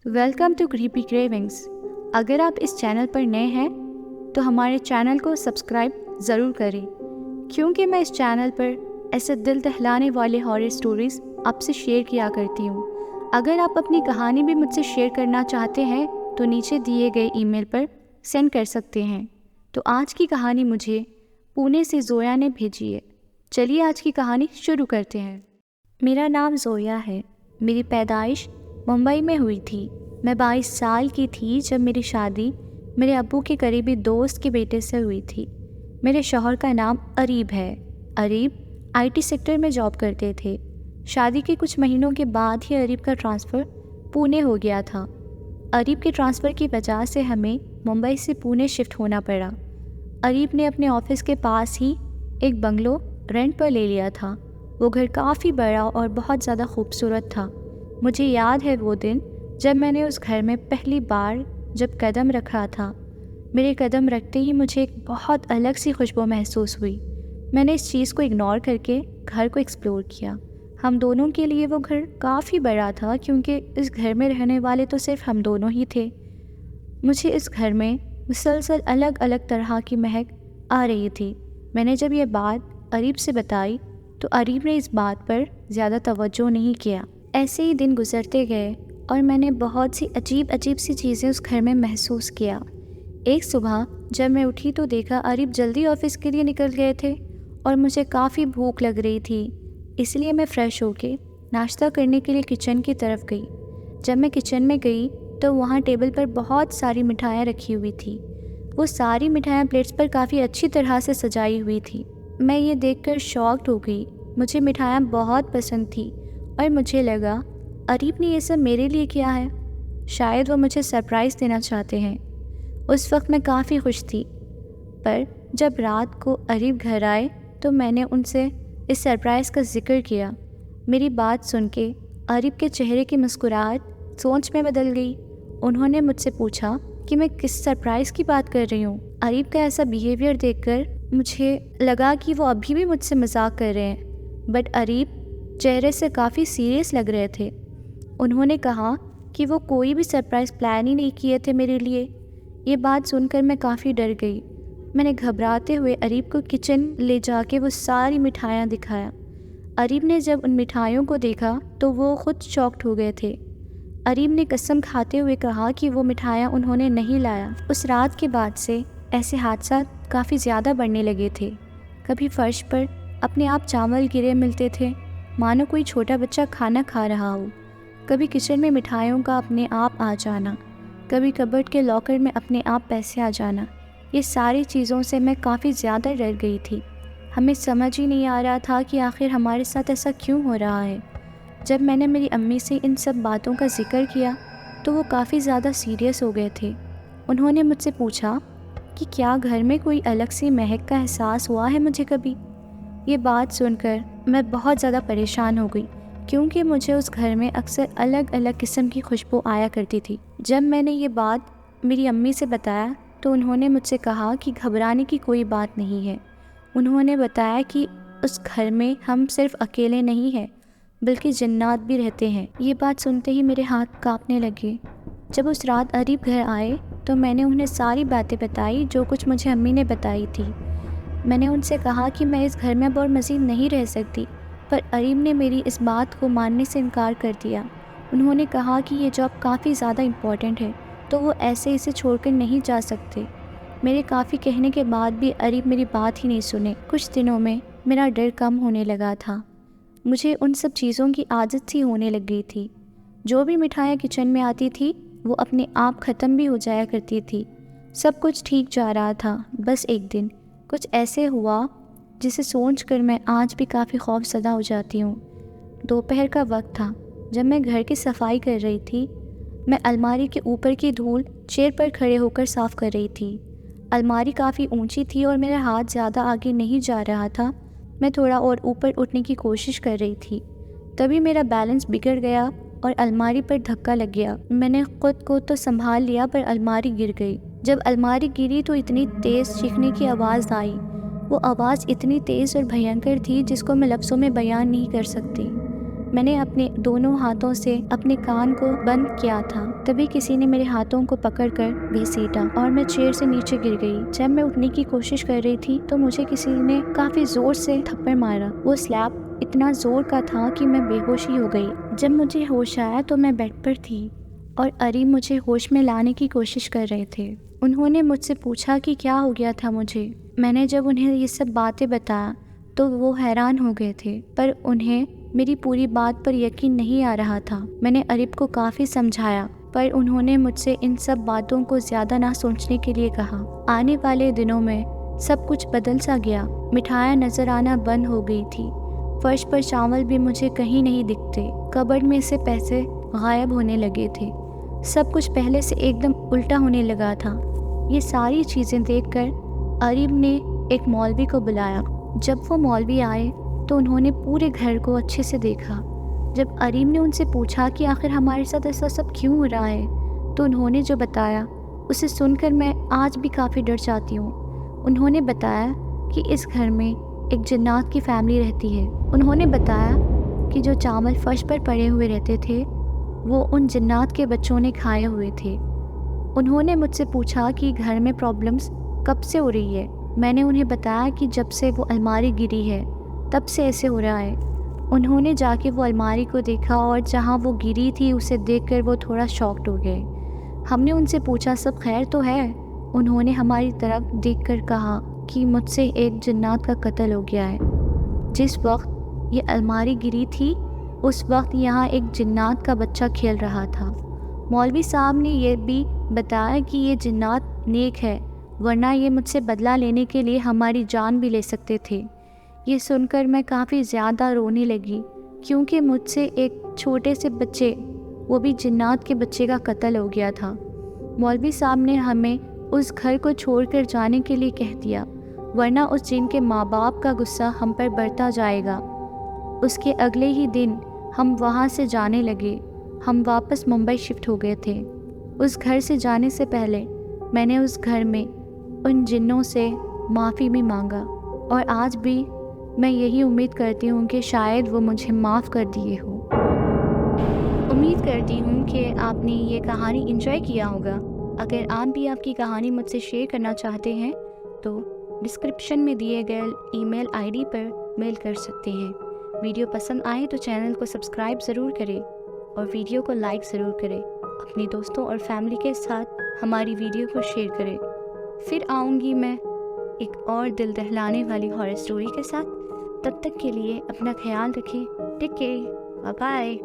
Welcome to creepy cravings. اگر آپ اس channel پر نئے ہیں تو ہمارے چینل کو سبسکرائب ضرور کریں، کیونکہ میں اس چینل پر ایسے دل دہلانے والے ہارر سٹوریز آپ سے شیئر کیا کرتی ہوں۔ اگر آپ اپنی کہانی بھی مجھ سے شیئر کرنا چاہتے ہیں تو نیچے دیے گئے ای میل پر سینڈ کر سکتے ہیں۔ تو آج کی کہانی مجھے پونے سے زویا نے بھیجی ہے۔ چلیے آج کی کہانی شروع کرتے ہیں۔ میرا نام زویا ہے۔ میری پیدائش ممبئی میں ہوئی تھی۔ میں 22 سال کی تھی جب میری شادی میرے ابو کے قریبی دوست کے بیٹے سے ہوئی تھی۔ میرے شوہر کا نام اریب ہے۔ اریب IT سیکٹر میں جاب کرتے تھے۔ شادی کے کچھ مہینوں کے بعد ہی اریب کا ٹرانسفر پونے ہو گیا تھا۔ اریب کے ٹرانسفر کی وجہ سے ہمیں ممبئی سے پونے شفٹ ہونا پڑا۔ اریب نے اپنے آفس کے پاس ہی ایک بنگلو رینٹ پر لے لیا تھا۔ وہ گھر کافی بڑا اور بہت زیادہ خوبصورت تھا۔ مجھے یاد ہے وہ دن جب میں نے اس گھر میں پہلی بار جب قدم رکھا تھا۔ میرے قدم رکھتے ہی مجھے ایک بہت الگ سی خوشبو محسوس ہوئی۔ میں نے اس چیز کو اگنور کر کے گھر کو ایکسپلور کیا۔ ہم دونوں کے لیے وہ گھر کافی بڑا تھا کیونکہ اس گھر میں رہنے والے تو صرف ہم دونوں ہی تھے۔ مجھے اس گھر میں مسلسل الگ الگ طرح کی مہک آ رہی تھی۔ میں نے جب یہ بات اریب سے بتائی تو اریب نے اس بات پر زیادہ توجہ نہیں کیا۔ ایسے ہی دن گزرتے گئے اور میں نے بہت سی عجیب سی چیزیں اس گھر میں محسوس کیا۔ ایک صبح جب میں اٹھی تو دیکھا اریب جلدی آفس کے لیے نکل گئے تھے اور مجھے کافی بھوک لگ رہی تھی، اس لیے میں فریش ہو کے ناشتہ کرنے کے لیے کچن کی طرف گئی۔ جب میں کچن میں گئی تو وہاں ٹیبل پر بہت ساری مٹھائیاں رکھی ہوئی تھی۔ وہ ساری مٹھائیاں پلیٹس پر کافی اچھی طرح سے سجائی ہوئی تھی۔ میں یہ دیکھ کر شاکڈ ہو گئی۔ مجھے مٹھائیاں بہت پسند تھی اور مجھے لگا اریب نے یہ سب میرے لیے کیا ہے، شاید وہ مجھے سرپرائز دینا چاہتے ہیں۔ اس وقت میں کافی خوش تھی، پر جب رات کو اریب گھر آئے تو میں نے ان سے اس سرپرائز کا ذکر کیا۔ میری بات سن کے اریب کے چہرے کی مسکراہٹ سوچ میں بدل گئی۔ انہوں نے مجھ سے پوچھا کہ میں کس سرپرائز کی بات کر رہی ہوں۔ اریب کا ایسا بیہیویئر دیکھ کر مجھے لگا کہ وہ ابھی بھی مجھ سے مذاق کر رہے ہیں، بٹ اریب چہرے سے کافی سیریس لگ رہے تھے۔ انہوں نے کہا کہ وہ کوئی بھی سرپرائز پلان ہی نہیں کیے تھے میرے لیے۔ یہ بات سن کر میں کافی ڈر گئی۔ میں نے گھبراتے ہوئے اریب کو کچن لے جا کے وہ ساری مٹھائیاں دکھایا۔ اریب نے جب ان مٹھائیوں کو دیکھا تو وہ خود شاکڈ ہو گئے تھے۔ اریب نے قسم کھاتے ہوئے کہا کہ وہ مٹھائیاں انہوں نے نہیں لایا۔ اس رات کے بعد سے ایسے حادثات کافی زیادہ بڑھنے لگے تھے۔ کبھی فرش پر اپنے آپ چاول گرے ملتے تھے، مانو کوئی چھوٹا بچہ کھانا کھا رہا ہو۔ کبھی کچن میں مٹھائیوں کا اپنے آپ آ جانا، کبھی کبرڈ کے لاکر میں اپنے آپ پیسے آ جانا۔ یہ ساری چیزوں سے میں کافی زیادہ ڈر گئی تھی۔ ہمیں سمجھ ہی نہیں آ رہا تھا کہ آخر ہمارے ساتھ ایسا کیوں ہو رہا ہے۔ جب میں نے میری امی سے ان سب باتوں کا ذکر کیا تو وہ کافی زیادہ سیریس ہو گئے تھے۔ انہوں نے مجھ سے پوچھا کہ کیا گھر میں کوئی الگ سی مہک کا احساس ہوا ہے مجھے کبھی۔ یہ بات سن کر میں بہت زیادہ پریشان ہو گئی کیونکہ مجھے اس گھر میں اکثر الگ الگ قسم کی خوشبو آیا کرتی تھی۔ جب میں نے یہ بات میری امی سے بتایا تو انہوں نے مجھ سے کہا کہ گھبرانے کی کوئی بات نہیں ہے۔ انہوں نے بتایا کہ اس گھر میں ہم صرف اکیلے نہیں ہیں بلکہ جنات بھی رہتے ہیں۔ یہ بات سنتے ہی میرے ہاتھ کانپنے لگے۔ جب اس رات اریب گھر آئے تو میں نے انہیں ساری باتیں بتائی جو کچھ مجھے امی نے بتائی تھی۔ میں نے ان سے کہا کہ میں اس گھر میں اب اور مزید نہیں رہ سکتی، پر اریب نے میری اس بات کو ماننے سے انکار کر دیا۔ انہوں نے کہا کہ یہ جاب کافی زیادہ امپورٹنٹ ہے تو وہ ایسے اسے چھوڑ کر نہیں جا سکتے۔ میرے کافی کہنے کے بعد بھی اریب میری بات ہی نہیں سنے۔ کچھ دنوں میں میرا ڈر کم ہونے لگا تھا۔ مجھے ان سب چیزوں کی عادت سی ہونے لگ گئی تھی۔ جو بھی مٹھائیاں کچن میں آتی تھی وہ اپنے آپ ختم بھی ہو جایا کرتی تھی۔ سب کچھ ٹھیک جا رہا تھا، بس ایک دن کچھ ایسے ہوا جسے سوچ کر میں آج بھی کافی خوف زدہ ہو جاتی ہوں۔ دوپہر کا وقت تھا جب میں گھر کی صفائی کر رہی تھی۔ میں الماری کے اوپر کی دھول چیئر پر کھڑے ہو کر صاف کر رہی تھی۔ الماری کافی اونچی تھی اور میرا ہاتھ زیادہ آگے نہیں جا رہا تھا۔ میں تھوڑا اور اوپر اٹھنے کی کوشش کر رہی تھی، تبھی میرا بیلنس بگڑ گیا اور الماری پر دھکا لگ گیا۔ میں نے خود کو تو سنبھال لیا پر الماری گر گئی۔ جب الماری گری تو اتنی تیز چیخنے کی آواز آئی۔ وہ آواز اتنی تیز اور بھینکر تھی جس کو میں لفظوں میں بیان نہیں کر سکتی۔ میں نے اپنے دونوں ہاتھوں سے اپنے کان کو بند کیا تھا، تبھی کسی نے میرے ہاتھوں کو پکڑ کر گھسیٹا اور میں چیئر سے نیچے گر گئی۔ جب میں اٹھنے کی کوشش کر رہی تھی تو مجھے کسی نے کافی زور سے تھپڑ مارا۔ وہ سلیپ اتنا زور کا تھا کہ میں بے ہوشی ہو گئی۔ جب مجھے ہوش آیا تو میں بیڈ پر تھی اور اریم مجھے ہوش میں لانے کی کوشش کر رہے تھے۔ انہوں نے مجھ سے پوچھا کہ کیا ہو گیا تھا مجھے۔ میں نے جب انہیں یہ سب باتیں بتایا تو وہ حیران ہو گئے تھے، پر انہیں میری پوری بات پر یقین نہیں آ رہا تھا۔ میں نے اریم کو کافی سمجھایا، پر انہوں نے مجھ سے ان سب باتوں کو زیادہ نہ سوچنے کے لیے کہا۔ آنے والے دنوں میں سب کچھ بدل سا گیا۔ مٹھائیاں نظر آنا بند ہو گئی تھی، فرش پر چاول بھی مجھے کہیں نہیں دکھتے، کبرڈ میں سے پیسے غائب ہونے لگے تھے، سب کچھ پہلے سے ایک دم الٹا ہونے لگا تھا۔ یہ ساری چیزیں دیکھ کر اریم نے ایک مولوی کو بلایا۔ جب وہ مولوی آئے تو انہوں نے پورے گھر کو اچھے سے دیکھا۔ جب اریم نے ان سے پوچھا کہ آخر ہمارے ساتھ ایسا سب کیوں ہو رہا ہے تو انہوں نے جو بتایا اسے سن کر میں آج بھی کافی ڈر جاتی ہوں۔ انہوں نے بتایا کہ اس گھر میں ایک جنات کی فیملی رہتی ہے۔ انہوں نے بتایا کہ جو چاول فرش پر پڑے ہوئے رہتے تھے وہ ان جنات کے بچوں نے کھائے ہوئے تھے۔ انہوں نے مجھ سے پوچھا کہ گھر میں پرابلمز کب سے ہو رہی ہے۔ میں نے انہیں بتایا کہ جب سے وہ الماری گری ہے تب سے ایسے ہو رہا ہے۔ انہوں نے جا کے وہ الماری کو دیکھا اور جہاں وہ گری تھی اسے دیکھ کر وہ تھوڑا شاکڈ ہو گئے۔ ہم نے ان سے پوچھا سب خیر تو ہے؟ انہوں نے ہماری طرف دیکھ کر کہا کہ مجھ سے ایک جنات کا قتل ہو گیا ہے۔ جس وقت یہ الماری گری تھی اس وقت یہاں ایک جنات کا بچہ کھیل رہا تھا۔ مولوی صاحب نے یہ بھی بتایا کہ یہ جنات نیک ہے، ورنہ یہ مجھ سے بدلہ لینے کے لیے ہماری جان بھی لے سکتے تھے۔ یہ سن کر میں کافی زیادہ رونے لگی کیونکہ مجھ سے ایک چھوٹے سے بچے، وہ بھی جنات کے بچے کا قتل ہو گیا تھا۔ مولوی صاحب نے ہمیں اس گھر کو چھوڑ کر جانے کے لیے کہہ دیا، ورنہ اس جن کے ماں باپ کا غصہ ہم پر بڑھتا جائے گا۔ اس کے اگلے ہی دن ہم وہاں سے جانے لگے۔ ہم واپس ممبئی شفٹ ہو گئے تھے۔ اس گھر سے جانے سے پہلے میں نے اس گھر میں ان جنوں سے معافی بھی مانگا، اور آج بھی میں یہی امید کرتی ہوں کہ شاید وہ مجھے معاف کر دیے ہوں۔ امید کرتی ہوں کہ آپ نے یہ کہانی انجوائے کیا ہوگا۔ اگر آپ بھی آپ کی کہانی مجھ سے شیئر کرنا چاہتے ہیں تو ڈسکرپشن میں دیے گئے ای میل آئی ڈی پر میل کر سکتے ہیں۔ ویڈیو پسند آئے تو چینل کو سبسکرائب ضرور کریں اور ویڈیو کو لائک ضرور کریں۔ اپنی دوستوں اور فیملی کے ساتھ ہماری ویڈیو کو شیئر کریں۔ پھر آؤں گی میں ایک اور دل دہلانے والی ہارر اسٹوری کے ساتھ۔ تب تک کے لیے اپنا خیال رکھیں۔ Take care, bye bye.